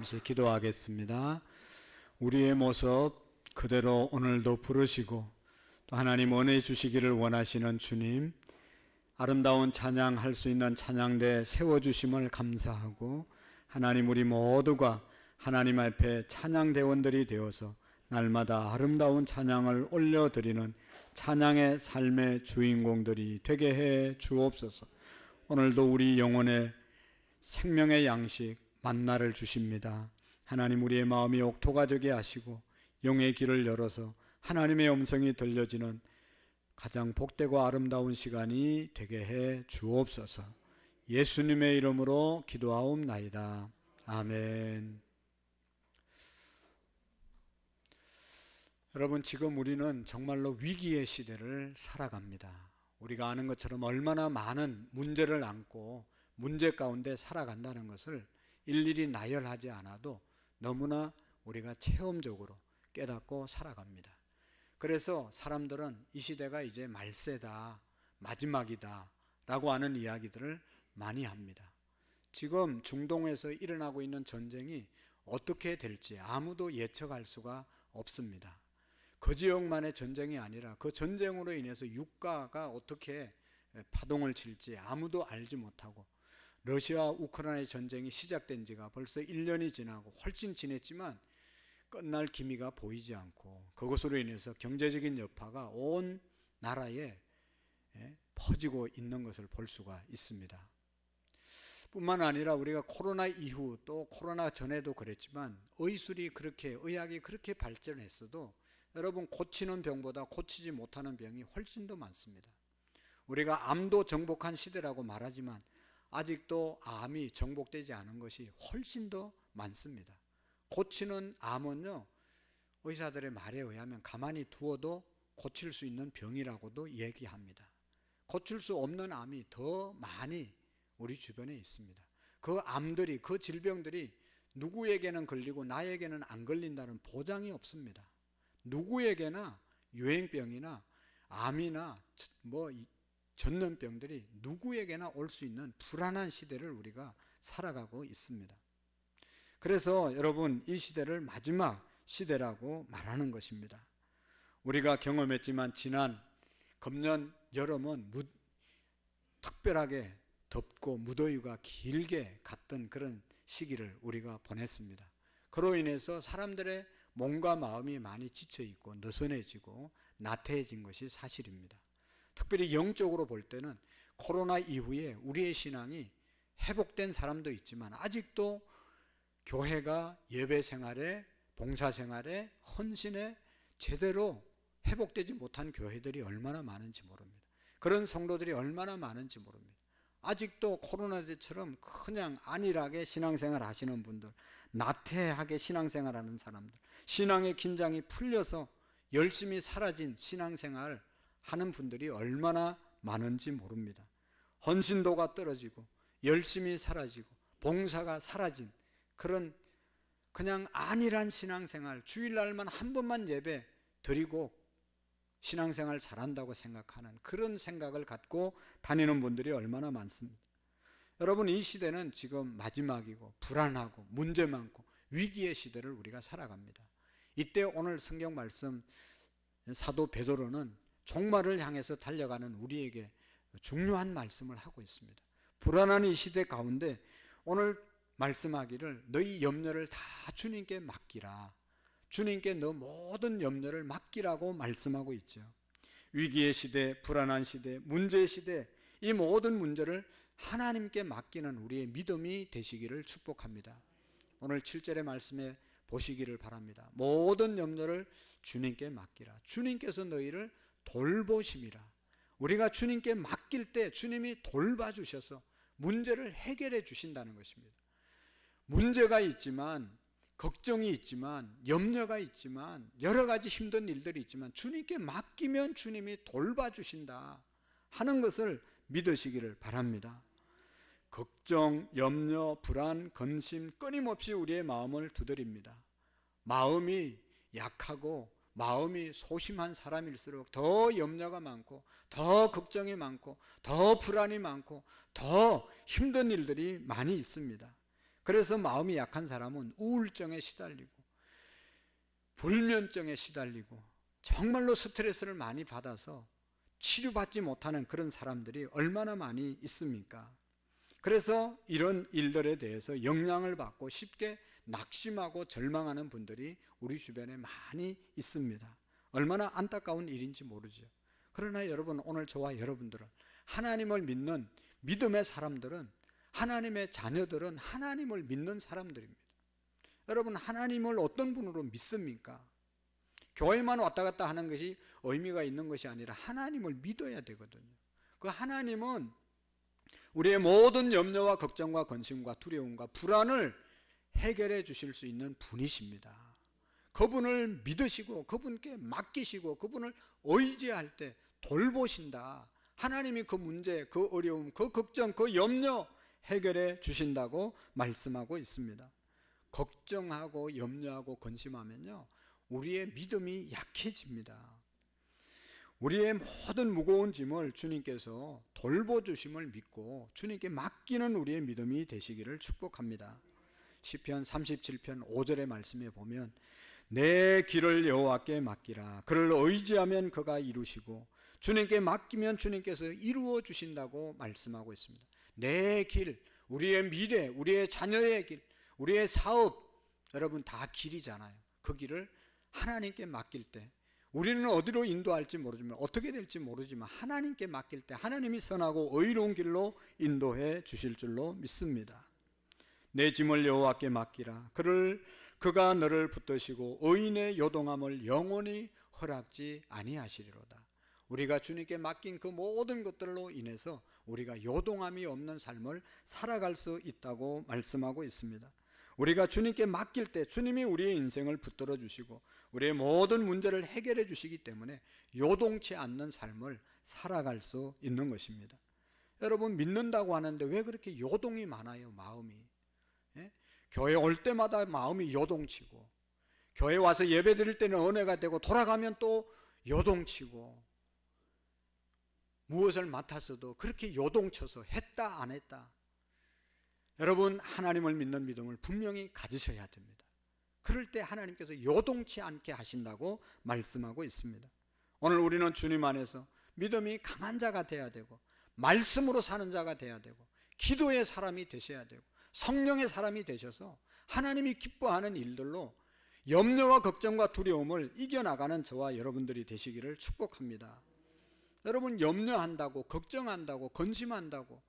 잠시 기도하겠습니다. 우리의 모습 그대로 오늘도 부르시고 또 하나님 은혜 주시기를 원하시는 주님, 아름다운 찬양할 수 있는 찬양대 세워주심을 감사하고 하나님, 우리 모두가 하나님 앞에 찬양대원들이 되어서 날마다 아름다운 찬양을 올려드리는 찬양의 삶의 주인공들이 되게 해 주옵소서. 오늘도 우리 영혼의 생명의 양식 만나를 주십니다. 하나님, 우리의 마음이 옥토가 되게 하시고 영의 길을 열어서 하나님의 음성이 들려지는 가장 복되고 아름다운 시간이 되게 해 주옵소서. 예수님의 이름으로 기도하옵나이다. 아멘. 여러분, 지금 우리는 정말로 위기의 시대를 살아갑니다. 우리가 아는 것처럼 얼마나 많은 문제를 안고 문제 가운데 살아간다는 것을 일일이 나열하지 않아도 너무나 우리가 체험적으로 깨닫고 살아갑니다. 그래서 사람들은 이 시대가 이제 말세다, 마지막이다 라고 하는 이야기들을 많이 합니다. 지금 중동에서 일어나고 있는 전쟁이 어떻게 될지 아무도 예측할 수가 없습니다. 그 지역만의 전쟁이 아니라 그 전쟁으로 인해서 유가가 어떻게 파동을 칠지 아무도 알지 못하고, 러시아 우크라이나 전쟁이 시작된 지가 벌써 1년이 지나고 훨씬 지냈지만 끝날 기미가 보이지 않고, 그것으로 인해서 경제적인 여파가 온 나라에 퍼지고 있는 것을 볼 수가 있습니다. 뿐만 아니라 우리가 코로나 이후 또 코로나 전에도 그랬지만 의학이 그렇게 발전했어도 여러분, 고치는 병보다 고치지 못하는 병이 훨씬 더 많습니다. 우리가 암도 정복한 시대라고 말하지만 아직도 암이 정복되지 않은 것이 훨씬 더 많습니다. 고치는 암은요, 의사들의 말에 의하면 가만히 두어도 고칠 수 있는 병이라고도 얘기합니다. 고칠 수 없는 암이 더 많이 우리 주변에 있습니다. 그 암들이, 그 질병들이 누구에게는 걸리고 나에게는 안 걸린다는 보장이 없습니다. 누구에게나 유행병이나 암이나 전염병들이 누구에게나 올 수 있는 불안한 시대를 우리가 살아가고 있습니다. 그래서 여러분, 이 시대를 마지막 시대라고 말하는 것입니다. 우리가 경험했지만 지난 금년 여름은 특별하게 덥고 무더위가 길게 갔던 그런 시기를 우리가 보냈습니다. 그로 인해서 사람들의 몸과 마음이 많이 지쳐있고 느슨해지고 나태해진 것이 사실입니다. 특별히 영적으로 볼 때는 코로나 이후에 우리의 신앙이 회복된 사람도 있지만 아직도 교회가 예배 생활에, 봉사 생활에, 헌신에 제대로 회복되지 못한 교회들이 얼마나 많은지 모릅니다. 그런 성도들이 얼마나 많은지 모릅니다. 아직도 코로나 때처럼 그냥 안일하게 신앙생활 하시는 분들, 나태하게 신앙생활 하는 사람들, 신앙의 긴장이 풀려서 열심히 사라진 신앙생활 하는 분들이 얼마나 많은지 모릅니다. 헌신도가 떨어지고 열심히 사라지고 봉사가 사라진 그런 그냥 안일한 신앙생활, 주일날만 한 번만 예배 드리고 신앙생활 잘한다고 생각하는 그런 생각을 갖고 다니는 분들이 얼마나 많습니다. 여러분, 이 시대는 지금 마지막이고 불안하고 문제 많고 위기의 시대를 우리가 살아갑니다. 이때 오늘 성경 말씀 사도 베드로는 종말을 향해서 달려가는 우리에게 중요한 말씀을 하고 있습니다. 불안한 이 시대 가운데 오늘 말씀하기를 너희 염려를 다 주님께 맡기라. 주님께 너 모든 염려를 맡기라고 말씀하고 있죠. 위기의 시대, 불안한 시대, 문제의 시대, 이 모든 문제를 하나님께 맡기는 우리의 믿음이 되시기를 축복합니다. 오늘 7절의 말씀에 보시기를 바랍니다. 모든 염려를 주님께 맡기라. 주님께서 너희를 돌보심이라. 우리가 주님께 맡길 때 주님이 돌봐주셔서 문제를 해결해 주신다는 것입니다. 문제가 있지만, 걱정이 있지만, 염려가 있지만, 여러 가지 힘든 일들이 있지만 주님께 맡기면 주님이 돌봐주신다 하는 것을 믿으시기를 바랍니다. 걱정, 염려, 불안, 근심 끊임없이 우리의 마음을 두드립니다. 마음이 약하고 마음이 소심한 사람일수록 더 염려가 많고 더 걱정이 많고 더 불안이 많고 더 힘든 일들이 많이 있습니다. 그래서 마음이 약한 사람은 우울증에 시달리고 불면증에 시달리고 정말로 스트레스를 많이 받아서 치료받지 못하는 그런 사람들이 얼마나 많이 있습니까? 그래서 이런 일들에 대해서 영향을 받고 쉽게 낙심하고 절망하는 분들이 우리 주변에 많이 있습니다. 얼마나 안타까운 일인지 모르죠. 그러나 여러분, 오늘 저와 여러분들은 하나님을 믿는 믿음의 사람들은, 하나님의 자녀들은 하나님을 믿는 사람들입니다. 여러분, 하나님을 어떤 분으로 믿습니까? 교회만 왔다 갔다 하는 것이 의미가 있는 것이 아니라 하나님을 믿어야 되거든요. 그 하나님은 우리의 모든 염려와 걱정과 근심과 두려움과 불안을 해결해 주실 수 있는 분이십니다. 그분을 믿으시고 그분께 맡기시고 그분을 의지할 때 돌보신다. 하나님이 그 문제, 그 어려움, 그 걱정, 그 염려 해결해 주신다고 말씀하고 있습니다. 걱정하고 염려하고 근심하면요, 우리의 믿음이 약해집니다. 우리의 모든 무거운 짐을 주님께서 돌보주심을 믿고 주님께 맡기는 우리의 믿음이 되시기를 축복합니다. 시편 37편 5절의 말씀에 보면 내 길을 여호와께 맡기라. 그를 의지하면 그가 이루시고 주님께 맡기면 주님께서 이루어 주신다고 말씀하고 있습니다. 내 길, 우리의 미래, 우리의 자녀의 길, 우리의 사업, 여러분 다 길이잖아요. 그 길을 하나님께 맡길 때 우리는 어디로 인도할지 모르지만, 어떻게 될지 모르지만 하나님께 맡길 때 하나님이 선하고 의로운 길로 인도해 주실 줄로 믿습니다. 내 짐을 여호와께 맡기라. 그가 너를 붙드시고 의인의 요동함을 영원히 허락지 아니하시리로다. 우리가 주님께 맡긴 그 모든 것들로 인해서 우리가 요동함이 없는 삶을 살아갈 수 있다고 말씀하고 있습니다. 우리가 주님께 맡길 때 주님이 우리의 인생을 붙들어 주시고 우리의 모든 문제를 해결해 주시기 때문에 요동치 않는 삶을 살아갈 수 있는 것입니다. 여러분, 믿는다고 하는데 왜 그렇게 요동이 많아요? 마음이. 예? 교회 올 때마다 마음이 요동치고, 교회 와서 예배 드릴 때는 은혜가 되고 돌아가면 또 요동치고, 무엇을 맡았어도 그렇게 요동쳐서 했다 안 했다. 여러분, 하나님을 믿는 믿음을 분명히 가지셔야 됩니다. 그럴 때 하나님께서 요동치 않게 하신다고 말씀하고 있습니다. 오늘 우리는 주님 안에서 믿음이 강한 자가 되어야 되고, 말씀으로 사는 자가 되어야 되고, 기도의 사람이 되셔야 되고, 성령의 사람이 되셔서 하나님이 기뻐하는 일들로 염려와 걱정과 두려움을 이겨나가는 저와 여러분들이 되시기를 축복합니다. 여러분, 염려한다고, 걱정한다고, 근심한다고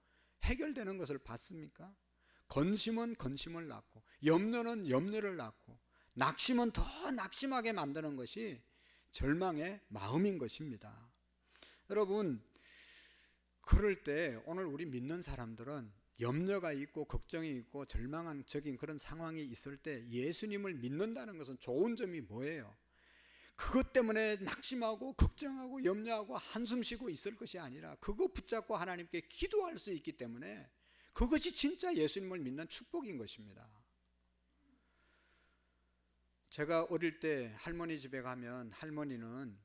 해결되는 것을 봤습니까? 근심은 근심을 낳고, 염려는 염려를 낳고, 낙심은 더 낙심하게 만드는 것이 절망의 마음인 것입니다. 여러분, 그럴 때 오늘 우리 믿는 사람들은 염려가 있고 걱정이 있고 절망적인 그런 상황이 있을 때 예수님을 믿는다는 것은 좋은 점이 뭐예요? 그것 때문에 낙심하고 걱정하고 염려하고 한숨 쉬고 있을 것이 아니라 그거 붙잡고 하나님께 기도할 수 있기 때문에 그것이 진짜 예수님을 믿는 축복인 것입니다. 제가 어릴 때 할머니 집에 가면 할머니는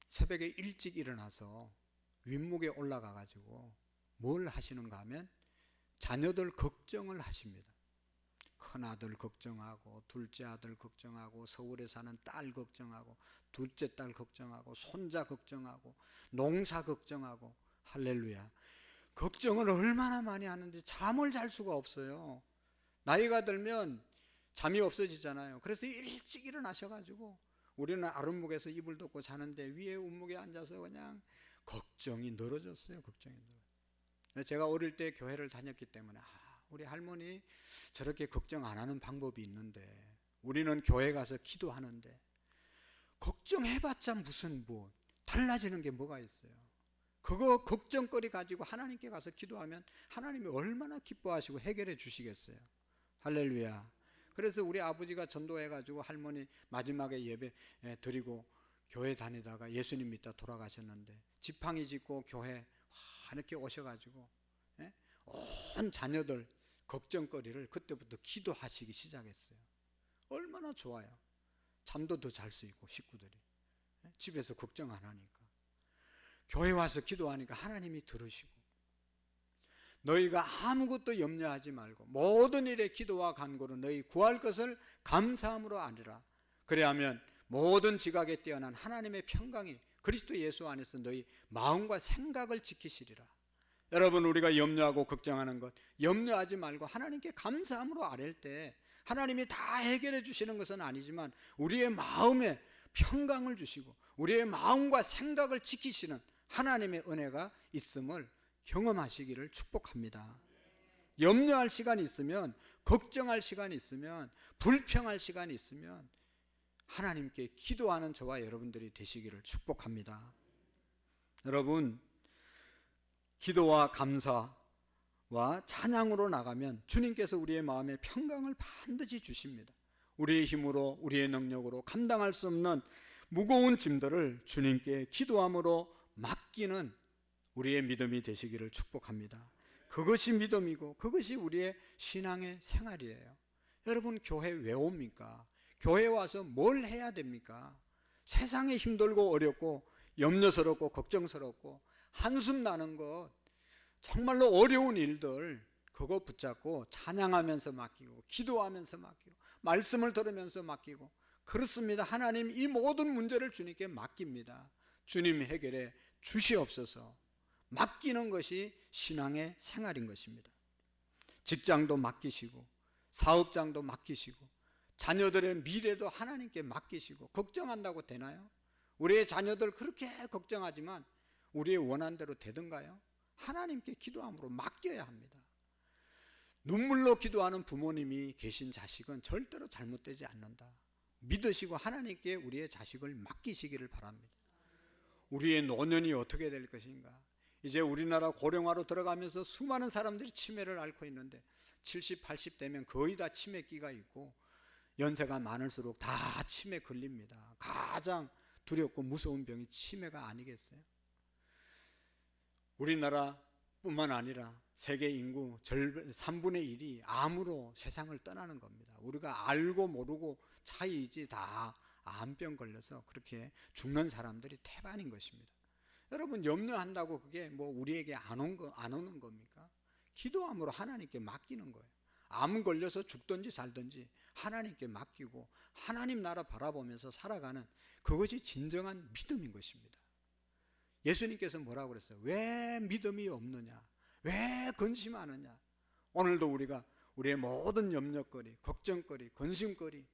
새벽에 일찍 일어나서 윗목에 올라가 가지고 뭘 하시는가 하면 자녀들 걱정을 하십니다. 큰아들 걱정하고, 둘째 아들 걱정하고, 서울에 사는 딸 걱정하고, 둘째 딸 걱정하고, 손자 걱정하고, 농사 걱정하고. 할렐루야. 걱정을 얼마나 많이 하는지 잠을 잘 수가 없어요. 나이가 들면 잠이 없어지잖아요. 그래서 일찍 일어나셔가지고 우리는 아랫목에서 이불 덮고 자는데 위에 운목에 앉아서 그냥 걱정이 늘어졌어요. 걱정이 늘어졌어요. 제가 어릴 때 교회를 다녔기 때문에 우리 할머니 저렇게 걱정 안 하는 방법이 있는데, 우리는 교회 가서 기도하는데 걱정해봤자 무슨 달라지는 게 뭐가 있어요? 그거 걱정거리 가지고 하나님께 가서 기도하면 하나님이 얼마나 기뻐하시고 해결해 주시겠어요. 할렐루야. 그래서 우리 아버지가 전도해가지고 할머니 마지막에 예배 드리고 교회 다니다가 예수님 믿다 돌아가셨는데, 지팡이 짚고 교회 이렇게 오셔가지고 온 자녀들 걱정거리를 그때부터 기도하시기 시작했어요. 얼마나 좋아요. 잠도 더 잘 수 있고, 식구들이 집에서 걱정 안 하니까 교회 와서 기도하니까 하나님이 들으시고, 너희가 아무것도 염려하지 말고 모든 일에 기도와 간구로 너희 구할 것을 감사함으로 아니라. 그래야면 모든 지각에 뛰어난 하나님의 평강이 그리스도 예수 안에서 너희 마음과 생각을 지키시리라. 여러분, 우리가 염려하고 걱정하는 것 염려하지 말고 하나님께 감사함으로 아랠 때 하나님이 다 해결해 주시는 것은 아니지만 우리의 마음에 평강을 주시고 우리의 마음과 생각을 지키시는 하나님의 은혜가 있음을 경험하시기를 축복합니다. 염려할 시간이 있으면, 걱정할 시간이 있으면, 불평할 시간이 있으면 하나님께 기도하는 저와 여러분들이 되시기를 축복합니다. 여러분, 기도와 감사와 찬양으로 나가면 주님께서 우리의 마음에 평강을 반드시 주십니다. 우리의 힘으로, 우리의 능력으로 감당할 수 없는 무거운 짐들을 주님께 기도함으로 맡기는 우리의 믿음이 되시기를 축복합니다. 그것이 믿음이고 그것이 우리의 신앙의 생활이에요. 여러분, 교회 왜 옵니까? 교회 와서 뭘 해야 됩니까? 세상에 힘들고 어렵고 염려스럽고 걱정스럽고 한숨 나는 것, 정말로 어려운 일들, 그거 붙잡고 찬양하면서 맡기고 기도하면서 맡기고 말씀을 들으면서 맡기고, 그렇습니다. 하나님, 이 모든 문제를 주님께 맡깁니다. 주님 해결해 주시옵소서. 맡기는 것이 신앙의 생활인 것입니다. 직장도 맡기시고 사업장도 맡기시고 자녀들의 미래도 하나님께 맡기시고. 걱정한다고 되나요? 우리의 자녀들 그렇게 걱정하지만 우리의 원한대로 되던가요? 하나님께 기도함으로 맡겨야 합니다. 눈물로 기도하는 부모님이 계신 자식은 절대로 잘못되지 않는다. 믿으시고 하나님께 우리의 자식을 맡기시기를 바랍니다. 우리의 노년이 어떻게 될 것인가? 이제 우리나라 고령화로 들어가면서 수많은 사람들이 치매를 앓고 있는데 70, 80 되면 거의 다 치매기가 있고 연세가 많을수록 다 치매 걸립니다. 가장 두렵고 무서운 병이 치매가 아니겠어요? 우리나라뿐만 아니라 세계 인구 3분의 1이 암으로 세상을 떠나는 겁니다. 우리가 알고 모르고 차이지 다 암병 걸려서 그렇게 죽는 사람들이 태반인 것입니다. 여러분, 염려한다고 그게 뭐 우리에게 안 오는 겁니까? 기도함으로 하나님께 맡기는 거예요. 암 걸려서 죽든지 살든지 하나님께 맡기고 하나님 나라 바라보면서 살아가는, 그것이 진정한 믿음인 것입니다. 예수님께서 뭐라고 그랬어요? 왜 믿음이 없느냐? 왜 근심하느냐? 오늘도 우리가 우리의 모든 염려거리, 걱정거리, 근심거리,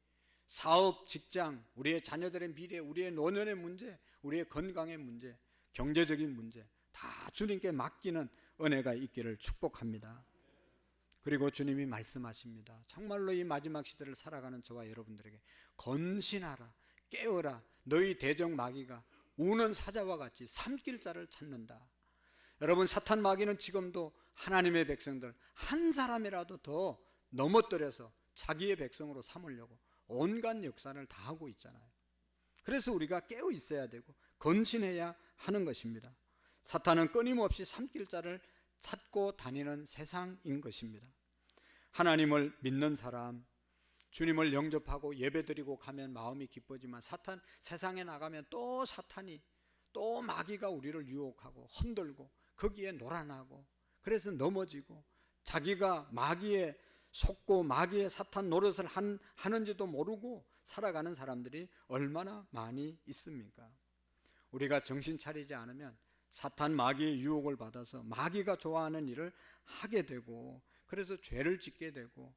사업, 직장, 우리의 자녀들의 미래, 우리의 노년의 문제, 우리의 건강의 문제, 경제적인 문제 다 주님께 맡기는 은혜가 있기를 축복합니다. 그리고 주님이 말씀하십니다. 정말로 이 마지막 시대를 살아가는 저와 여러분들에게 건신하라, 깨어라. 너희 대적 마귀가 우는 사자와 같이 삼킬 자를 찾는다. 여러분, 사탄 마귀는 지금도 하나님의 백성들 한 사람이라도 더 넘어뜨려서 자기의 백성으로 삼으려고 온갖 역사를 다 하고 있잖아요. 그래서 우리가 깨어 있어야 되고 건신해야 하는 것입니다. 사탄은 끊임없이 삼킬 자를 찾고 다니는 세상인 것입니다. 하나님을 믿는 사람, 주님을 영접하고 예배드리고 가면 마음이 기뻐지만 세상에 나가면 또 사탄이, 또 마귀가 우리를 유혹하고 흔들고 거기에 놀아나고, 그래서 넘어지고 자기가 마귀에 속고 마귀의 사탄 노릇을 하는지도 모르고 살아가는 사람들이 얼마나 많이 있습니까? 우리가 정신 차리지 않으면 사탄 마귀의 유혹을 받아서 마귀가 좋아하는 일을 하게 되고, 그래서 죄를 짓게 되고.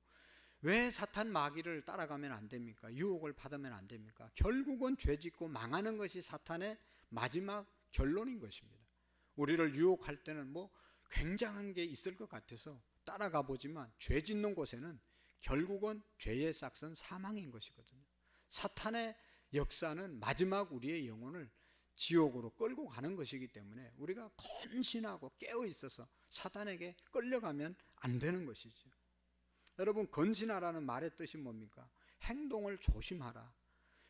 왜 사탄 마귀를 따라가면 안 됩니까? 유혹을 받으면 안 됩니까? 결국은 죄 짓고 망하는 것이 사탄의 마지막 결론인 것입니다. 우리를 유혹할 때는 뭐 굉장한 게 있을 것 같아서 따라가 보지만 죄 짓는 곳에는 결국은 죄의 싹은 사망인 것이거든요. 사탄의 역사는 마지막 우리의 영혼을 지옥으로 끌고 가는 것이기 때문에 우리가 건신하고 깨어 있어서 사탄에게 끌려가면 안 되는 것이죠. 여러분, 건신하라는 말의 뜻이 뭡니까? 행동을 조심하라.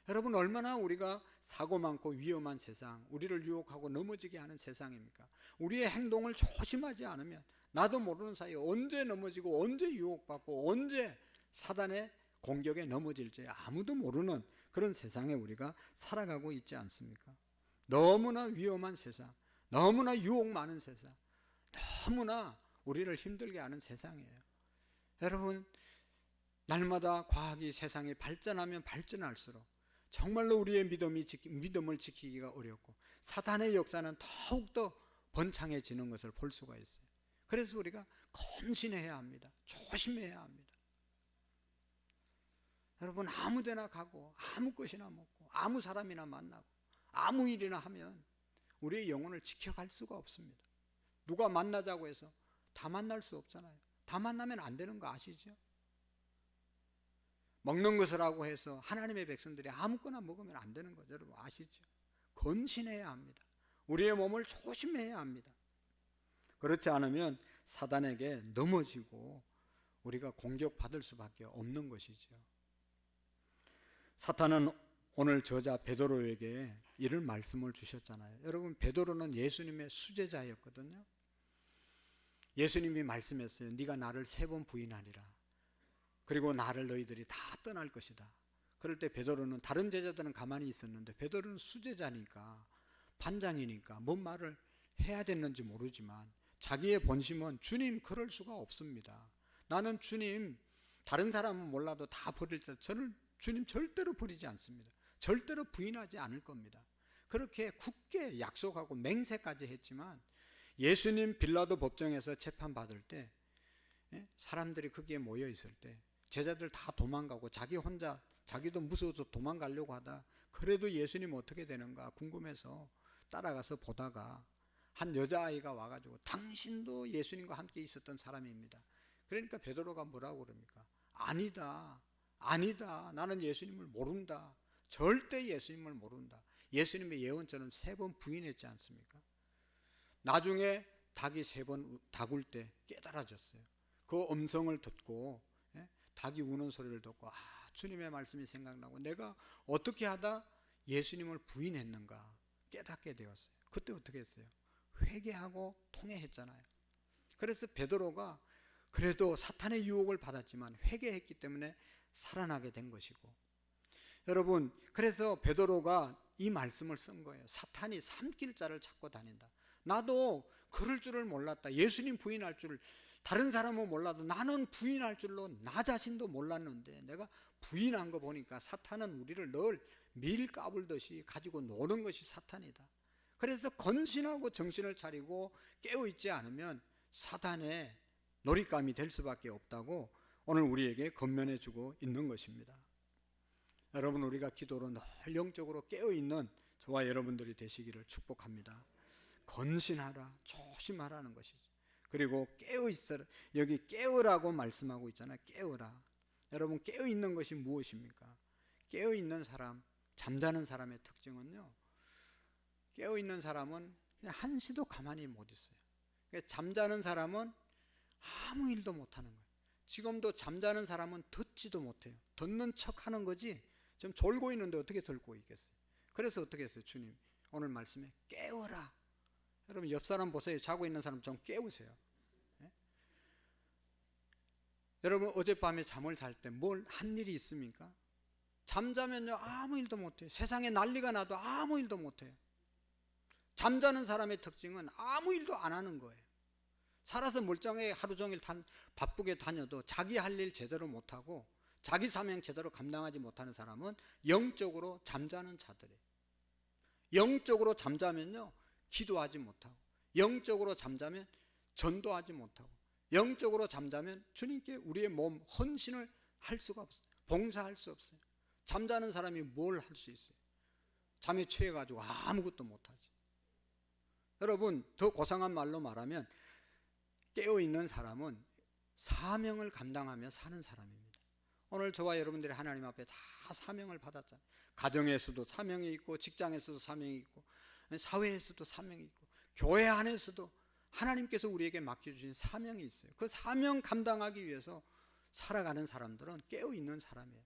여러분, 얼마나 우리가 사고 많고 위험한 세상, 우리를 유혹하고 넘어지게 하는 세상입니까? 우리의 행동을 조심하지 않으면 나도 모르는 사이에 언제 넘어지고 언제 유혹받고 언제 사단의 공격에 넘어질지 아무도 모르는 그런 세상에 우리가 살아가고 있지 않습니까? 너무나 위험한 세상, 너무나 유혹 많은 세상, 너무나 우리를 힘들게 하는 세상이에요. 여러분, 날마다 과학이 세상이 발전하면 발전할수록 정말로 우리의 믿음을 지키기가 어렵고 사탄의 역사는 더욱더 번창해지는 것을 볼 수가 있어요. 그래서 우리가 검신해야 합니다. 조심해야 합니다. 여러분, 아무 데나 가고 아무 것이나 먹고 아무 사람이나 만나고 아무 일이나 하면 우리의 영혼을 지켜갈 수가 없습니다. 누가 만나자고 해서 다 만날 수 없잖아요. 다 만나면 안 되는 거 아시죠? 먹는 것을 하고 해서 하나님의 백성들이 아무거나 먹으면 안 되는 거죠. 여러분 아시죠? 건신해야 합니다. 우리의 몸을 조심해야 합니다. 그렇지 않으면 사단에게 넘어지고 우리가 공격받을 수밖에 없는 것이죠. 사탄은 오늘 저자 베드로에게 이런 말씀을 주셨잖아요. 여러분, 베드로는 예수님의 수제자였거든요. 예수님이 말씀했어요. 네가 나를 3번 부인하리라. 그리고 나를 너희들이 다 떠날 것이다. 그럴 때 베드로는, 다른 제자들은 가만히 있었는데 베드로는 수제자니까, 반장이니까 뭔 말을 해야 됐는지 모르지만 자기의 본심은 주님, 그럴 수가 없습니다. 나는 주님, 다른 사람은 몰라도 다 버릴 때 저는 주님 절대로 버리지 않습니다. 절대로 부인하지 않을 겁니다. 그렇게 굳게 약속하고 맹세까지 했지만 예수님 빌라도 법정에서 재판받을 때 사람들이 거기에 모여 있을 때 제자들 다 도망가고 자기 혼자, 자기도 무서워서 도망가려고 하다 그래도 예수님 어떻게 되는가 궁금해서 따라가서 보다가 한 여자아이가 와가지고 당신도 예수님과 함께 있었던 사람입니다. 그러니까 베드로가 뭐라고 그럽니까? 아니다, 아니다, 나는 예수님을 모른다, 절대 예수님을 모른다. 예수님의 예언처럼 3번 부인했지 않습니까? 나중에 닭이 3번 닭울 때 깨달아졌어요. 그 음성을 듣고 닭이 우는 소리를 듣고 주님의 말씀이 생각나고 내가 어떻게 하다 예수님을 부인했는가 깨닫게 되었어요. 그때 어떻게 했어요? 회개하고 통회했잖아요. 그래서 베드로가 그래도 사탄의 유혹을 받았지만 회개했기 때문에 살아나게 된 것이고, 여러분, 그래서 베드로가 이 말씀을 쓴 거예요. 사탄이 삼킬 자를 찾고 다닌다. 나도 그럴 줄을 몰랐다. 예수님 부인할 줄 다른 사람은 몰라도 나는 부인할 줄로 나 자신도 몰랐는데 내가 부인한 거 보니까 사탄은 우리를 늘 밀 까불듯이 가지고 노는 것이 사탄이다. 그래서 건신하고 정신을 차리고 깨어있지 않으면 사탄의 놀잇감이 될 수밖에 없다고 오늘 우리에게 권면해 주고 있는 것입니다. 여러분, 우리가 기도로 늘 영적으로 깨어있는 저와 여러분들이 되시기를 축복합니다. 건신하라, 조심하라는 것이죠. 그리고 깨어있어라. 여기 깨어라고 말씀하고 있잖아요. 깨어라. 여러분, 깨어있는 것이 무엇입니까? 깨어있는 사람, 잠자는 사람의 특징은요, 깨어있는 사람은 그냥 한시도 가만히 못 있어요. 그러니까 잠자는 사람은 아무 일도 못하는 거예요. 지금도 잠자는 사람은 듣지도 못해요. 듣는 척 하는 거지 지금 졸고 있는데 어떻게 들고 있겠어요? 그래서 어떻게 했어요? 주님 오늘 말씀에 깨어라. 여러분, 옆 사람 보세요. 자고 있는 사람 좀 깨우세요. 예? 여러분, 어젯밤에 잠을 잘 때 뭘 한 일이 있습니까? 잠자면요 아무 일도 못해요. 세상에 난리가 나도 아무 일도 못해요. 잠자는 사람의 특징은 아무 일도 안 하는 거예요. 살아서 멀쩡하게 하루 종일 바쁘게 다녀도 자기 할 일 제대로 못하고 자기 사명 제대로 감당하지 못하는 사람은 영적으로 잠자는 자들이에요. 영적으로 잠자면요 기도하지 못하고, 영적으로 잠자면 전도하지 못하고, 영적으로 잠자면 주님께 우리의 몸 헌신을 할 수가 없어요. 봉사할 수 없어요. 잠자는 사람이 뭘 할 수 있어요? 잠에 취해가지고 아무것도 못하지. 여러분, 더 고상한 말로 말하면 깨어있는 사람은 사명을 감당하며 사는 사람입니다. 오늘 저와 여러분들이 하나님 앞에 다 사명을 받았잖아요. 가정에서도 사명이 있고, 직장에서도 사명이 있고, 사회에서도 사명이 있고, 교회 안에서도 하나님께서 우리에게 맡겨주신 사명이 있어요. 그 사명 감당하기 위해서 살아가는 사람들은 깨어있는 사람이에요.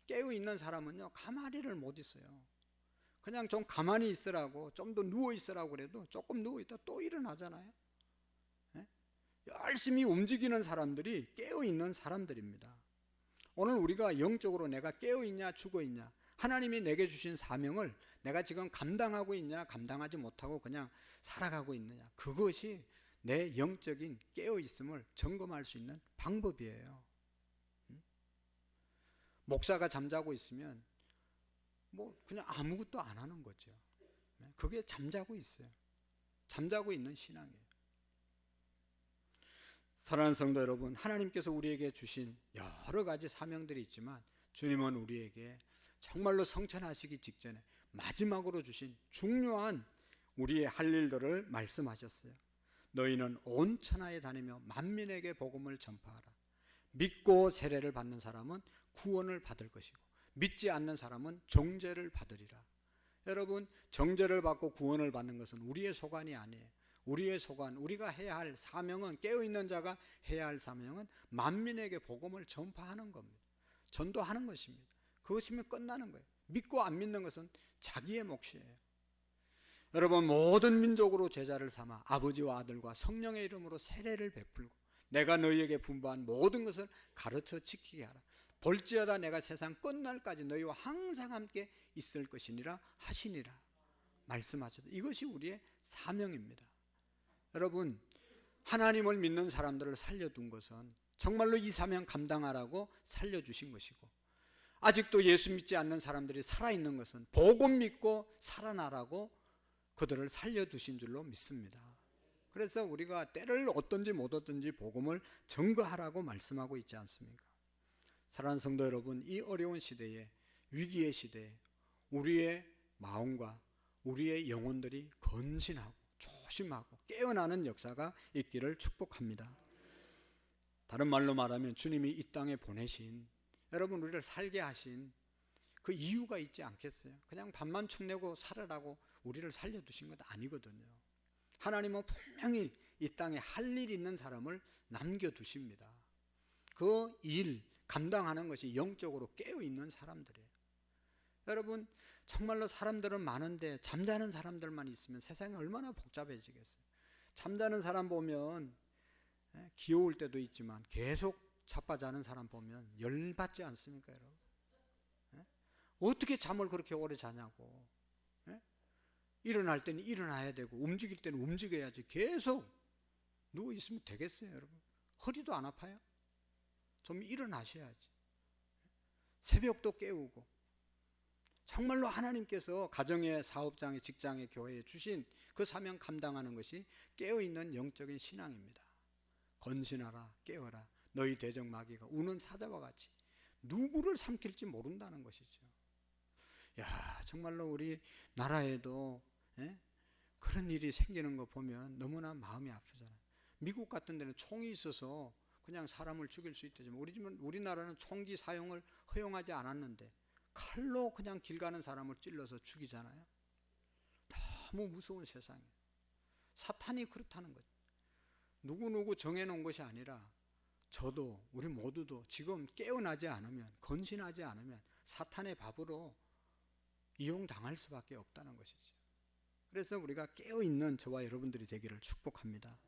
깨어있는 사람은요 가만히를 못 있어요. 그냥 좀 가만히 있으라고, 좀 더 누워 있으라고 그래도 조금 누워 있다 또 일어나잖아요. 열심히 움직이는 사람들이 깨어있는 사람들입니다. 오늘 우리가 영적으로 내가 깨어있냐 죽어있냐, 하나님이 내게 주신 사명을 내가 지금 감당하고 있냐 감당하지 못하고 그냥 살아가고 있느냐, 그것이 내 영적인 깨어있음을 점검할 수 있는 방법이에요. 목사가 잠자고 있으면 뭐 그냥 아무것도 안 하는 거죠. 그게 잠자고 있어요. 잠자고 있는 신앙이에요. 사랑하는 성도 여러분, 하나님께서 우리에게 주신 여러 가지 사명들이 있지만 주님은 우리에게 정말로 성천하시기 직전에 마지막으로 주신 중요한 우리의 할 일들을 말씀하셨어요. 너희는 온 천하에 다니며 만민에게 복음을 전파하라. 믿고 세례를 받는 사람은 구원을 받을 것이고 믿지 않는 사람은 정죄를 받으리라. 여러분, 정죄를 받고 구원을 받는 것은 우리의 소관이 아니에요. 우리의 소관, 우리가 해야 할 사명은, 깨어있는 자가 해야 할 사명은 만민에게 복음을 전파하는 겁니다. 전도하는 것입니다. 그것이면 끝나는 거예요. 믿고 안 믿는 것은 자기의 몫이에요. 여러분, 모든 민족으로 제자를 삼아 아버지와 아들과 성령의 이름으로 세례를 베풀고 내가 너희에게 분부한 모든 것을 가르쳐 지키게 하라. 볼지어다 내가 세상 끝날까지 너희와 항상 함께 있을 것이니라 하시니라 말씀하셨다. 이것이 우리의 사명입니다. 여러분, 하나님을 믿는 사람들을 살려둔 것은 정말로 이 사명 감당하라고 살려주신 것이고, 아직도 예수 믿지 않는 사람들이 살아있는 것은 복음 믿고 살아나라고 그들을 살려두신 줄로 믿습니다. 그래서 우리가 때를 얻든지 못 얻든지 복음을 전거하라고 말씀하고 있지 않습니까? 사랑하는 성도 여러분, 이 어려운 시대에, 위기의 시대에 우리의 마음과 우리의 영혼들이 건진하고 조심하고 깨어나는 역사가 있기를 축복합니다. 다른 말로 말하면 주님이 이 땅에 보내신, 여러분 우리를 살게 하신 그 이유가 있지 않겠어요? 그냥 밥만 축내고 살아라고 우리를 살려두신 것 아니거든요. 하나님은 분명히 이 땅에 할 일 있는 사람을 남겨두십니다. 그 일 감당하는 것이 영적으로 깨어있는 사람들이에요. 여러분, 정말로 사람들은 많은데 잠자는 사람들만 있으면 세상이 얼마나 복잡해지겠어요. 잠자는 사람 보면 귀여울 때도 있지만 계속 자빠자는 사람 보면 열받지 않습니까, 여러분? 어떻게 잠을 그렇게 오래 자냐고. 일어날 때는 일어나야 되고 움직일 때는 움직여야지. 계속 누워 있으면 되겠어요, 여러분? 허리도 안 아파요? 좀 일어나셔야지. 새벽도 깨우고. 정말로 하나님께서 가정의, 사업장의, 직장의, 교회에 주신 그 사명 감당하는 것이 깨어있는 영적인 신앙입니다. 건신하라, 깨어라. 너희 대적 마귀가 우는 사자와 같이 누구를 삼킬지 모른다는 것이죠. 야, 정말로 우리 나라에도 그런 일이 생기는 거 보면 너무나 마음이 아프잖아요. 미국 같은 데는 총이 있어서 그냥 사람을 죽일 수 있다지만 우리나라는 총기 사용을 허용하지 않았는데 칼로 그냥 길 가는 사람을 찔러서 죽이잖아요. 너무 무서운 세상이에요. 사탄이 그렇다는 거죠. 누구누구 정해놓은 것이 아니라 저도 우리 모두도 지금 깨어나지 않으면, 건신하지 않으면 사탄의 밥으로 이용당할 수밖에 없다는 것이죠. 그래서 우리가 깨어있는 저와 여러분들이 되기를 축복합니다.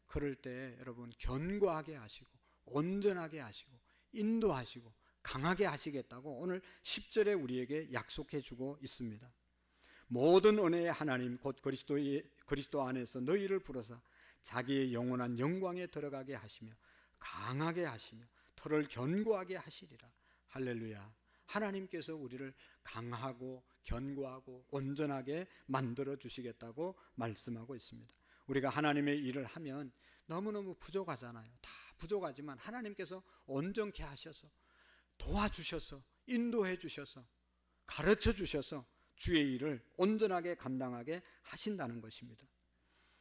그럴 때 여러분 견고하게 하시고 온전하게 하시고 인도하시고 강하게 하시겠다고 오늘 10절에 우리에게 약속해 주고 있습니다. 모든 은혜의 하나님 곧 그리스도 안에서 너희를 불러서 자기의 영원한 영광에 들어가게 하시며 강하게 하시며 털을 견고하게 하시리라. 할렐루야. 하나님께서 우리를 강하고 견고하고 온전하게 만들어 주시겠다고 말씀하고 있습니다. 우리가 하나님의 일을 하면 너무너무 부족하잖아요. 다 부족하지만 하나님께서 온전케 하셔서 도와주셔서 인도해 주셔서 가르쳐 주셔서 주의 일을 온전하게 감당하게 하신다는 것입니다.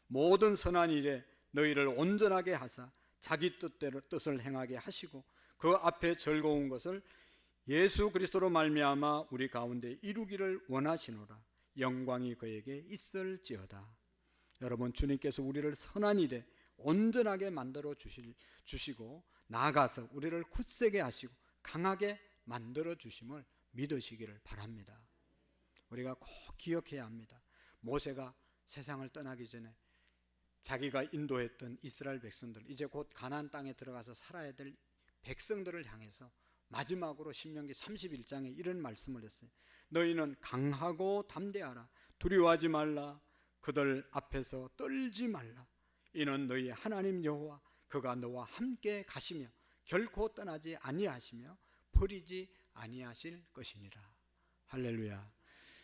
모든 선한 일에 너희를 온전하게 하사 자기 뜻대로 뜻을 행하게 하시고 그 앞에 즐거운 것을 예수 그리스도로 말미암아 우리 가운데 이루기를 원하시노라. 영광이 그에게 있을지어다. 여러분, 주님께서 우리를 선한 일에 온전하게 만들어 주시고 나아가서 우리를 굳세게 하시고 강하게 만들어 주심을 믿으시기를 바랍니다. 우리가 꼭 기억해야 합니다. 모세가 세상을 떠나기 전에 자기가 인도했던 이스라엘 백성들, 이제 곧 가나안 땅에 들어가서 살아야 될 백성들을 향해서 마지막으로 신명기 31장에 이런 말씀을 했어요. 너희는 강하고 담대하라. 두려워하지 말라. 그들 앞에서 떨지 말라. 이는 너희 하나님 여호와 그가 너와 함께 가시며 결코 떠나지 아니하시며 버리지 아니하실 것이니라. 할렐루야.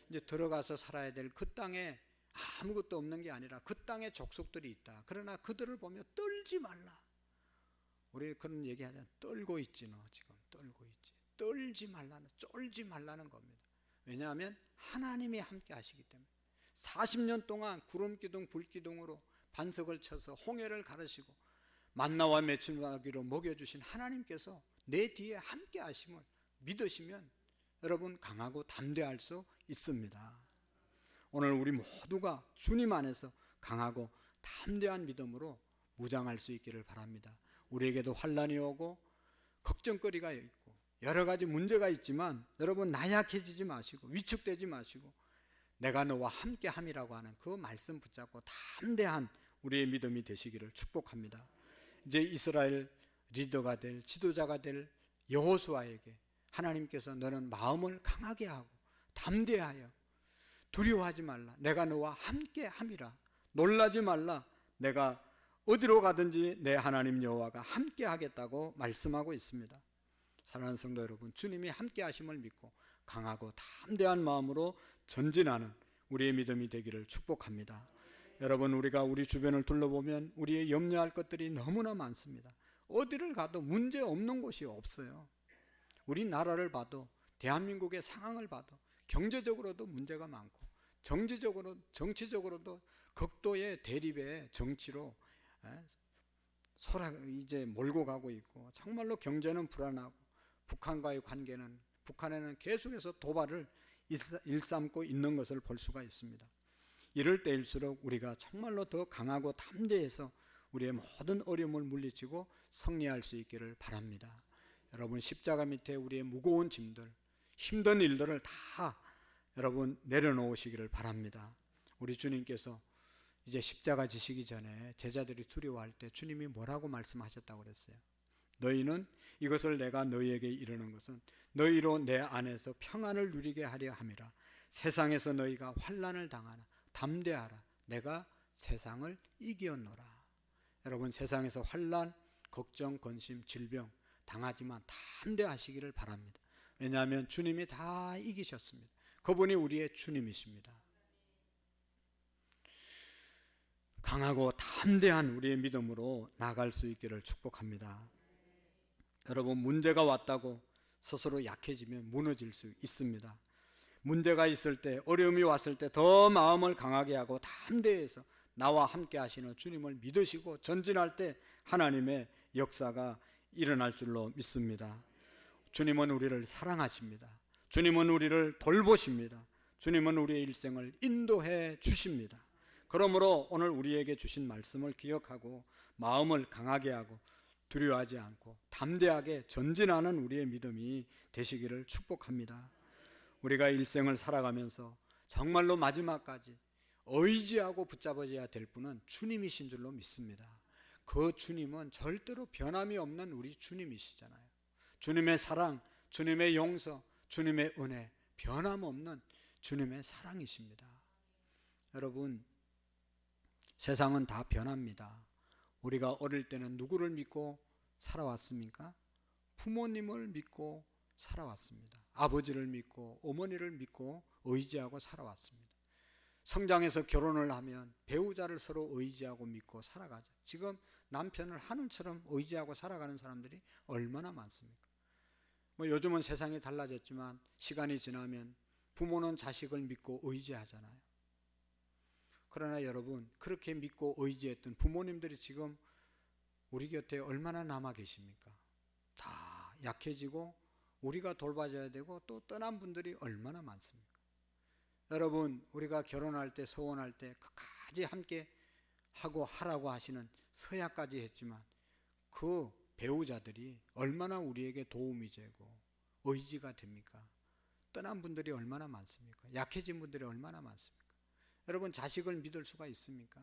이제 들어가서 살아야 될 그 땅에 아무것도 없는 게 아니라 그 땅에 족속들이 있다. 그러나 그들을 보며 떨지 말라. 우리 그런 얘기하잖아. 떨고 있지 너 지금 떨고 있지. 떨지 말라는, 쫄지 말라는 겁니다. 왜냐하면 하나님이 함께 하시기 때문에 40년 동안 구름기둥 불기둥으로 반석을 쳐서 홍해를 가르시고 만나와 메추라기로 먹여주신 하나님께서 내 뒤에 함께 하심을 믿으시면 여러분 강하고 담대할 수 있습니다. 오늘 우리 모두가 주님 안에서 강하고 담대한 믿음으로 무장할 수 있기를 바랍니다. 우리에게도 환난이 오고 걱정거리가 있고 여러 가지 문제가 있지만 여러분 나약해지지 마시고 위축되지 마시고 내가 너와 함께 함이라고 하는 그 말씀 붙잡고 담대한 우리의 믿음이 되시기를 축복합니다. 이제 이스라엘 리더가 될 지도자가 될 여호수아에게 하나님께서 너는 마음을 강하게 하고 담대하여 두려워하지 말라. 내가 너와 함께 함이라. 놀라지 말라. 내가 어디로 가든지 내 하나님 여호와가 함께 하겠다고 말씀하고 있습니다. 사랑하는 성도 여러분, 주님이 함께 하심을 믿고 강하고 담대한 마음으로 전진하는 우리의 믿음이 되기를 축복합니다. 여러분, 우리가 우리 주변을 둘러보면 우리의 염려할 것들이 너무나 많습니다. 어디를 가도 문제 없는 곳이 없어요. 우리나라를 봐도 대한민국의 상황을 봐도 경제적으로도 문제가 많고 정치적으로도 극도의 대립의 정치로 이제 몰고 가고 있고 정말로 경제는 불안하고 북한과의 관계는 북한에는 계속해서 도발을 일삼고 있는 것을 볼 수가 있습니다. 이럴 때일수록 우리가 정말로 더 강하고 담대해서 우리의 모든 어려움을 물리치고 승리할 수 있기를 바랍니다. 여러분 십자가 밑에 우리의 무거운 짐들 힘든 일들을 다 여러분 내려놓으시기를 바랍니다. 우리 주님께서 이제 십자가 지시기 전에 제자들이 두려워할 때 주님이 뭐라고 말씀하셨다고 그랬어요? 너희는 이것을 내가 너희에게 이르는 것은 너희로 내 안에서 평안을 누리게 하려 함이라. 세상에서 너희가 환난을 당하나 담대하라. 내가 세상을 이기었노라. 여러분 세상에서 환난, 걱정, 근심, 질병 당하지만 담대하시기를 바랍니다. 왜냐하면 주님이 다 이기셨습니다. 그분이 우리의 주님이십니다. 강하고 담대한 우리의 믿음으로 나아갈 수 있기를 축복합니다. 여러분 문제가 왔다고 스스로 약해지면 무너질 수 있습니다. 문제가 있을 때 어려움이 왔을 때 더 마음을 강하게 하고 담대해서 나와 함께 하시는 주님을 믿으시고 전진할 때 하나님의 역사가 일어날 줄로 믿습니다. 주님은 우리를 사랑하십니다. 주님은 우리를 돌보십니다. 주님은 우리의 일생을 인도해 주십니다. 그러므로 오늘 우리에게 주신 말씀을 기억하고 마음을 강하게 하고 두려워하지 않고 담대하게 전진하는 우리의 믿음이 되시기를 축복합니다. 우리가 일생을 살아가면서 정말로 마지막까지 의지하고 붙잡아야 될 분은 주님이신 줄로 믿습니다. 그 주님은 절대로 변함이 없는 우리 주님이시잖아요. 주님의 사랑, 주님의 용서, 주님의 은혜, 변함없는 주님의 사랑이십니다. 여러분 세상은 다 변합니다. 우리가 어릴 때는 누구를 믿고 살아왔습니까? 부모님을 믿고 살아왔습니다. 아버지를 믿고 어머니를 믿고 의지하고 살아왔습니다. 성장해서 결혼을 하면 배우자를 서로 의지하고 믿고 살아가죠. 지금 남편을 하늘처럼 의지하고 살아가는 사람들이 얼마나 많습니까? 요즘은 세상이 달라졌지만 시간이 지나면 부모는 자식을 믿고 의지하잖아요. 그러나 여러분 그렇게 믿고 의지했던 부모님들이 지금 우리 곁에 얼마나 남아 계십니까? 다 약해지고 우리가 돌봐줘야 되고 또 떠난 분들이 얼마나 많습니까? 여러분 우리가 결혼할 때 서원할 때 끝까지 함께 하고 하라고 하시는 서약까지 했지만 그 배우자들이 얼마나 우리에게 도움이 되고 의지가 됩니까? 떠난 분들이 얼마나 많습니까? 약해진 분들이 얼마나 많습니까? 여러분 자식을 믿을 수가 있습니까?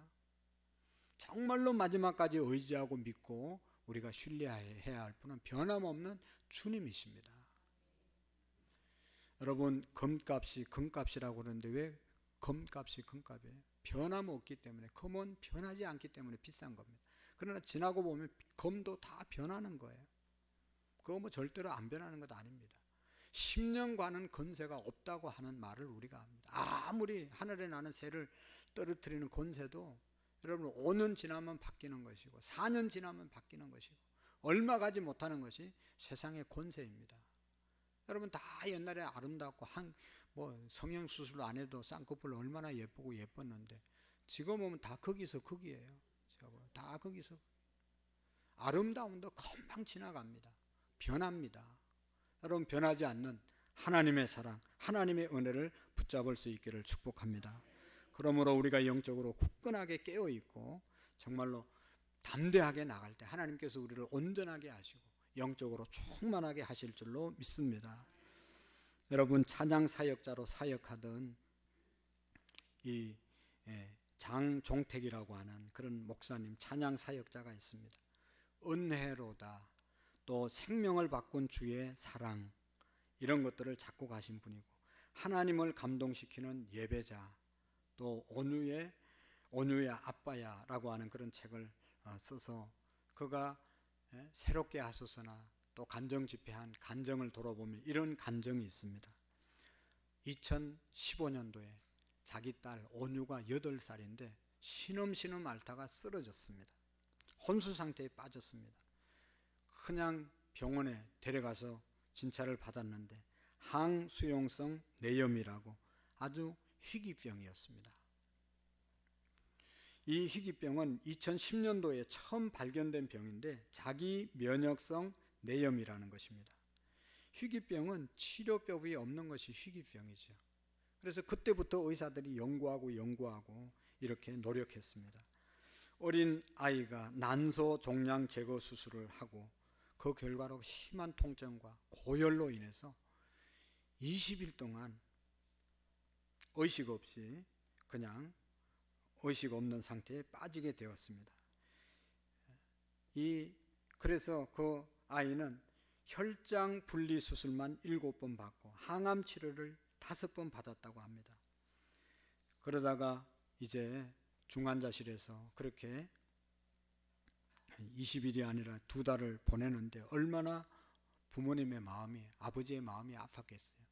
정말로 마지막까지 의지하고 믿고 우리가 신뢰해야 할 분은 변함없는 주님이십니다. 여러분 금값이 금값이라고 그러는데 왜 금값이 금값이에요. 변함 없기 때문에, 금은 변하지 않기 때문에 비싼 겁니다. 그러나 지나고 보면 금도 다 변하는 거예요. 그거 뭐 절대로 안 변하는 것도 아닙니다. 10년간은 권세가 없다고 하는 말을 우리가 합니다. 아무리 하늘에 나는 새를 떨어뜨리는 권세도 여러분 5년 지나면 바뀌는 것이고 4년 지나면 바뀌는 것이고 얼마 가지 못하는 것이 세상의 권세입니다. 여러분 다 옛날에 아름답고 뭐 성형수술 안 해도 쌍꺼풀 얼마나 예쁘고 예뻤는데 지금 보면 다 거기서 거기예요. 다 거기서. 아름다움도 금방 지나갑니다. 변합니다. 여러분 변하지 않는 하나님의 사랑, 하나님의 은혜를 붙잡을 수 있기를 축복합니다. 그러므로 우리가 영적으로 굳건하게 깨어있고 정말로 담대하게 나갈 때 하나님께서 우리를 온전하게 하시고 영적으로 충만하게 하실 줄로 믿습니다. 여러분 찬양 사역자로 사역하던 이 장종택이라고 하는 그런 목사님 찬양 사역자가 있습니다. 은혜로다, 또 생명을 바꾼 주의 사랑, 이런 것들을 작곡하신 분이고 하나님을 감동시키는 예배자, 또 온유의 아빠야 라고 하는 그런 책을 써서 그가 새롭게 하소서나 또 간정 집회한 간정을 돌아보면 이런 간정이 있습니다. 2015년도에 자기 딸 온유가 8살인데 신음신음 앓다가 쓰러졌습니다. 혼수 상태에 빠졌습니다. 그냥 병원에 데려가서 진찰을 받았는데 항수용성 뇌염이라고 아주 희귀병이었습니다. 이 희귀병은 2010년도에 처음 발견된 병인데 자기 면역성 뇌염이라는 것입니다. 희귀병은 치료법이 없는 것이 희귀병이죠. 그래서 그때부터 의사들이 연구하고 이렇게 노력했습니다. 어린 아이가 난소 종양 제거 수술을 하고 그 결과로 심한 통증과 고열로 인해서 20일 동안 의식 없이 그냥 의식 없는 상태에 빠지게 되었습니다. 그래서 그 아이는 혈장 분리 수술만 7번 받고 항암 치료를 5번 받았다고 합니다. 그러다가 이제 중환자실에서 그렇게 20일이 아니라 2달을 보내는데 얼마나 부모님의 마음이, 아버지의 마음이 아팠겠어요.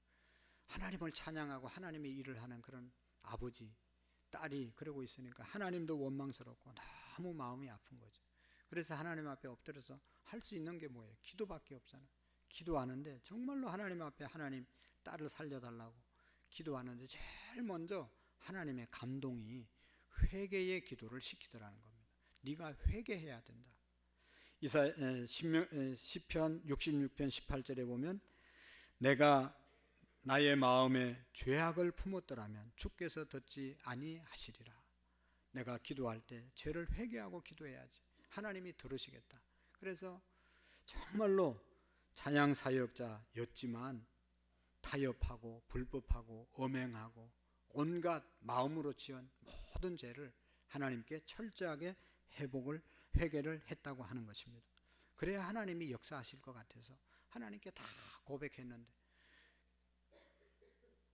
하나님을 찬양하고 하나님의 일을 하는 그런 아버지, 딸이 그러고 있으니까 하나님도 원망스럽고 너무 마음이 아픈 거죠. 그래서 하나님 앞에 엎드려서 할 수 있는 게 뭐예요? 기도밖에 없잖아요. 기도하는데 정말로 하나님 앞에 하나님 딸을 살려달라고 기도하는데 제일 먼저 하나님의 감동이 회개의 기도를 시키더라는 겁니다. 네가 회개해야 된다. 시편 66편 18절에 보면 내가 나의 마음에 죄악을 품었더라면 주께서 듣지 아니하시리라. 내가 기도할 때 죄를 회개하고 기도해야지. 하나님이 들으시겠다. 그래서 정말로 찬양 사역자였지만 타협하고 불법하고 엄행하고 온갖 마음으로 지은 모든 죄를 하나님께 철저하게 회개를 했다고 하는 것입니다. 그래야 하나님이 역사하실 것 같아서 하나님께 다 고백했는데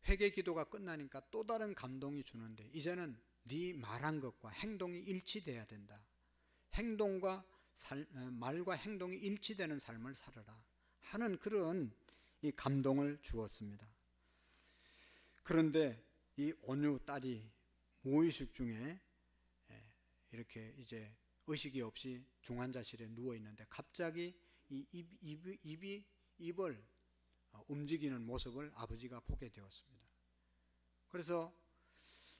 회개 기도가 끝나니까 또 다른 감동이 주는데 이제는 네 말한 것과 행동이 일치돼야 된다. 말과 행동이 일치되는 삶을 살아라 하는 그런 이 감동을 주었습니다. 그런데 이 온유 딸이 무의식 중에 이렇게 이제 의식이 없이 중환자실에 누워 있는데 갑자기 이 입을 움직이는 모습을 아버지가 보게 되었습니다. 그래서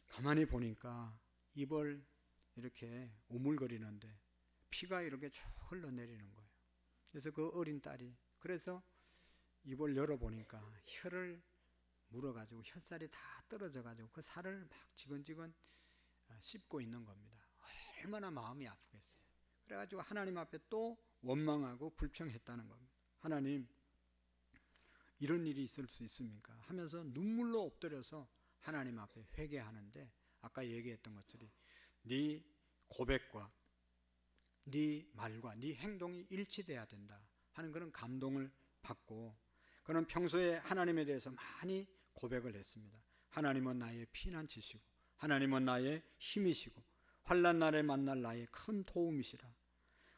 가만히 보니까 입을 이렇게 우물거리는데 피가 이렇게 쭉 흘러내리는 거예요. 그래서 그 어린 딸이 그래서 입을 열어보니까 혀를 물어가지고 혓살이 다 떨어져가지고 그 살을 막 지근지근 씹고 있는 겁니다. 얼마나 마음이 아프겠어요. 그래가지고 하나님 앞에 또 원망하고 불평했다는 겁니다. 하나님, 이런 일이 있을 수 있습니까? 하면서 눈물로 엎드려서 하나님 앞에 회개하는데 아까 얘기했던 것들이 네 고백과 네 말과 네 행동이 일치돼야 된다 하는 그런 감동을 받고 그는 평소에 하나님에 대해서 많이 고백을 했습니다. 하나님은 나의 피난처시고 하나님은 나의 힘이시고 환난 날에 만날 나의 큰 도움이시라.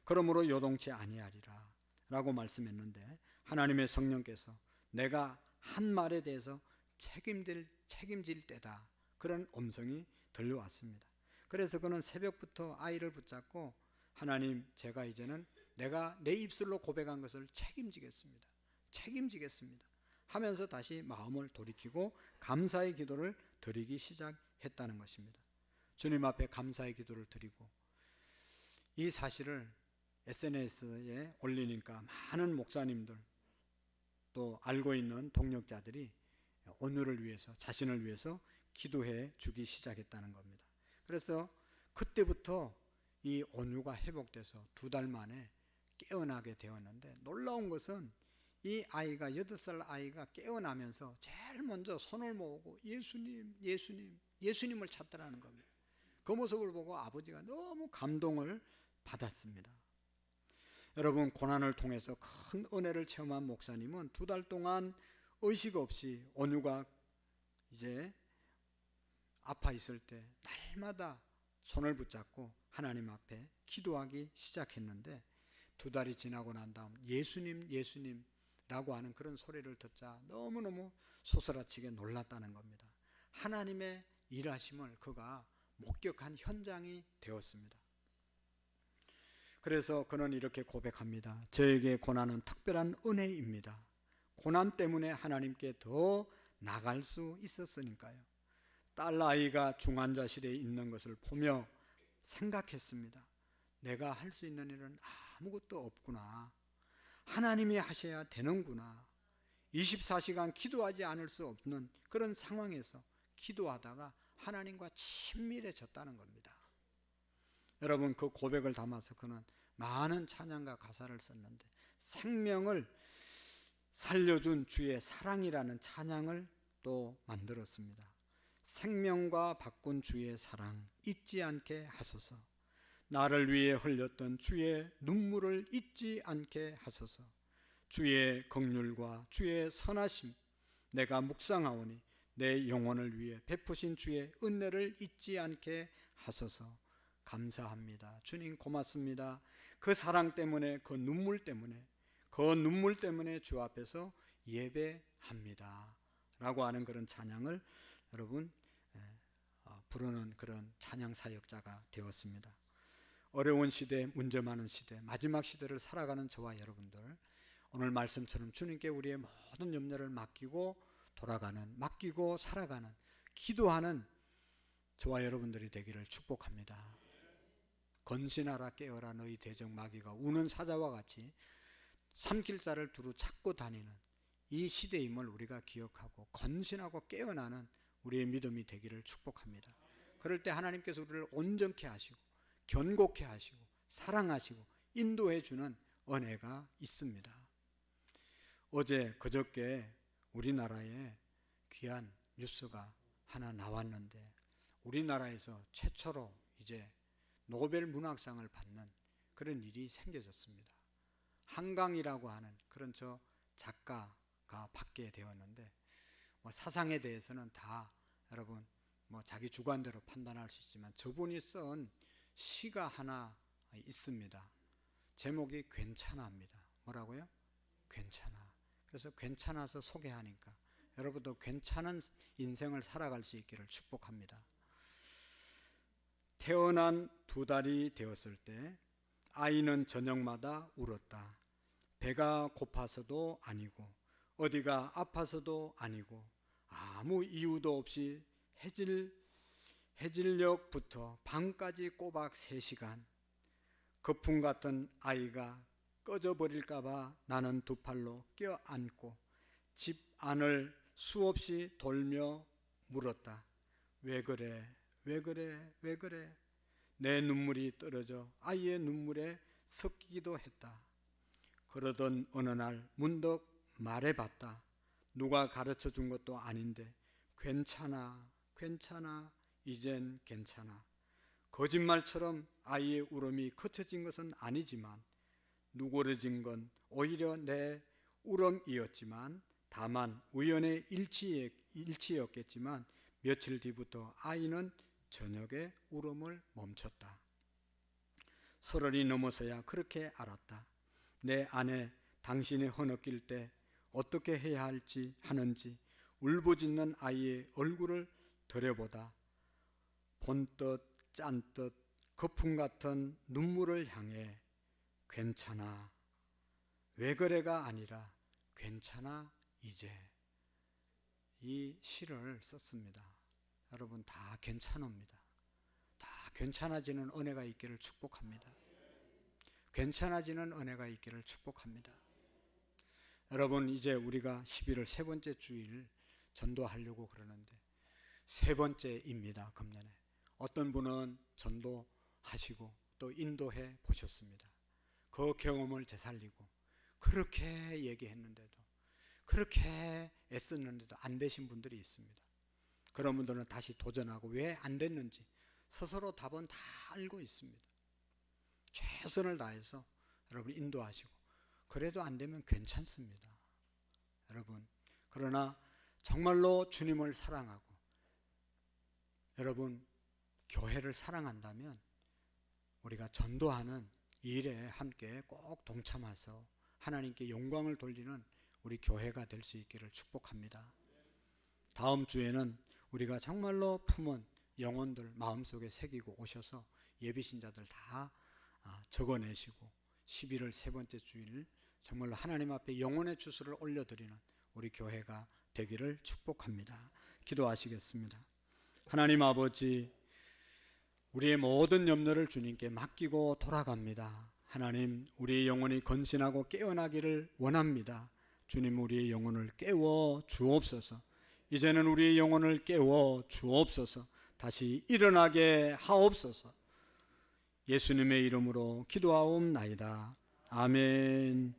그러므로 요동치 아니하리라 라고 말씀했는데, 하나님의 성령께서 내가 한 말에 대해서 책임질 때다, 그런 음성이 들려왔습니다. 그래서 그는 새벽부터 아이를 붙잡고, 하나님, 제가 이제는 내가 내 입술로 고백한 것을 책임지겠습니다 하면서 다시 마음을 돌이키고 감사의 기도를 드리기 시작했다는 것입니다. 주님 앞에 감사의 기도를 드리고, 이 사실을 SNS에 올리니까 많은 목사님들, 또 알고 있는 동력자들이 온유를 위해서, 자신을 위해서 기도해 주기 시작했다는 겁니다. 그래서 그때부터 이 온유가 회복돼서 2달 만에 깨어나게 되었는데, 놀라운 것은 이 아이가, 8살 아이가 깨어나면서 제일 먼저 손을 모으고 예수님, 예수님, 예수님을 찾더라는 겁니다. 그 모습을 보고 아버지가 너무 감동을 받았습니다. 여러분, 고난을 통해서 큰 은혜를 체험한 목사님은 2달 동안 의식 없이 온유가 이제 아파 있을 때 날마다 손을 붙잡고 하나님 앞에 기도하기 시작했는데, 2달이 지나고 난 다음 예수님, 예수님 라고 하는 그런 소리를 듣자 너무너무 소스라치게 놀랐다는 겁니다. 하나님의 일하심을 그가 목격한 현장이 되었습니다. 그래서 그는 이렇게 고백합니다. 저에게 고난은 특별한 은혜입니다. 고난 때문에 하나님께 더 나갈 수 있었으니까요. 딸 아이가 중환자실에 있는 것을 보며 생각했습니다. 내가 할 수 있는 일은 아무것도 없구나. 하나님이 하셔야 되는구나. 24시간 기도하지 않을 수 없는 그런 상황에서 기도하다가 하나님과 친밀해졌다는 겁니다. 여러분, 그 고백을 담아서 그는 많은 찬양과 가사를 썼는데, 생명을 살려준 주의 사랑이라는 찬양을 또 만들었습니다. 생명과 바꾼 주의 사랑 잊지 않게 하소서. 나를 위해 흘렸던 주의 눈물을 잊지 않게 하소서. 주의 긍휼과 주의 선하심 내가 묵상하오니 내 영혼을 위해 베푸신 주의 은혜를 잊지 않게 하소서. 감사합니다. 주님 고맙습니다. 그 사랑 때문에, 그 눈물 때문에 주 앞에서 예배합니다 라고 하는 그런 찬양을 여러분 부르는 그런 찬양 사역자가 되었습니다. 어려운 시대, 문제 많은 시대, 마지막 시대를 살아가는 저와 여러분들, 오늘 말씀처럼 주님께 우리의 모든 염려를 맡기고 살아가는, 기도하는 저와 여러분들이 되기를 축복합니다. 건신하라 깨어라 너희 대적 마귀가 우는 사자와 같이 삼킬자를 두루 찾고 다니는 이 시대임을 우리가 기억하고 건신하고 깨어나는 우리의 믿음이 되기를 축복합니다. 그럴 때 하나님께서 우리를 온전케 하시고 견고케 하시고 사랑하시고 인도해 주는 은혜가 있습니다. 어제 그저께 우리나라에 귀한 뉴스가 하나 나왔는데, 우리나라에서 최초로 이제 노벨 문학상을 받는 그런 일이 생겨졌습니다. 한강이라고 하는 그런 저 작가가 받게 되었는데, 사상에 대해서는 다 여러분 자기 주관대로 판단할 수 있지만, 저분이 쓴 시가 하나 있습니다. 제목이 괜찮아입니다. 뭐라고요? 괜찮아. 그래서 괜찮아서 소개하니까 여러분도 괜찮은 인생을 살아갈 수 있기를 축복합니다. 태어난 2달이 되었을 때 아이는 저녁마다 울었다. 배가 고파서도 아니고 어디가 아파서도 아니고 아무 이유도 없이 해질녘부터 밤까지 꼬박 3시간, 거품 같은 아이가 꺼져버릴까봐 나는 2팔로 껴안고 집 안을 수없이 돌며 물었다. 왜 그래? 왜 그래? 왜 그래? 내 눈물이 떨어져 아이의 눈물에 섞이기도 했다. 그러던 어느 날 문득 말해봤다. 누가 가르쳐 준 것도 아닌데 괜찮아, 괜찮아, 이젠 괜찮아. 거짓말처럼 아이의 울음이 그쳐진 것은 아니지만 누그러진 건 오히려 내 울음이었지만, 다만 우연의 일치였겠지만 며칠 뒤부터 아이는 저녁에 울음을 멈췄다. 설월이 넘어서야 그렇게 알았다. 내 아내 당신이 흐느낄 때 어떻게 해야 할지 하는지 울부짖는 아이의 얼굴을 들여보다 본뜻 짠뜻 거품 같은 눈물을 향해 괜찮아, 왜 그래가 아니라 괜찮아 이제, 이 시를 썼습니다. 여러분, 다 괜찮습니다. 다 괜찮아지는 은혜가 있기를 축복합니다. 괜찮아지는 은혜가 있기를 축복합니다. 여러분, 이제 우리가 11월 세 번째 주일 전도하려고 그러는데 세 번째입니다. 금년에 어떤 분은 전도하시고 또 인도해 보셨습니다. 그 경험을 되살리고 그렇게 얘기했는데도, 그렇게 애썼는데도 안 되신 분들이 있습니다. 그런 분들은 다시 도전하고 왜 안 됐는지 스스로 답은 다 알고 있습니다. 최선을 다해서 여러분 인도하시고 그래도 안 되면 괜찮습니다. 여러분, 그러나 정말로 주님을 사랑하고 여러분 교회를 사랑한다면 우리가 전도하는 일에 함께 꼭 동참해서 하나님께 영광을 돌리는 우리 교회가 될 수 있기를 축복합니다. 다음 주에는 우리가 정말로 품은 영혼들 마음속에 새기고 오셔서 예비신자들 다 적어내시고 11월 세 번째 주일 정말로 하나님 앞에 영혼의 추수를 올려드리는 우리 교회가 되기를 축복합니다. 기도하시겠습니다. 하나님 아버지, 우리의 모든 염려를 주님께 맡기고 돌아갑니다. 하나님, 우리의 영혼이 건신하고 깨어나기를 원합니다. 주님, 우리의 영혼을 깨워 주옵소서. 이제는 우리의 영혼을 깨워 주옵소서. 다시 일어나게 하옵소서. 예수님의 이름으로 기도하옵나이다. 아멘.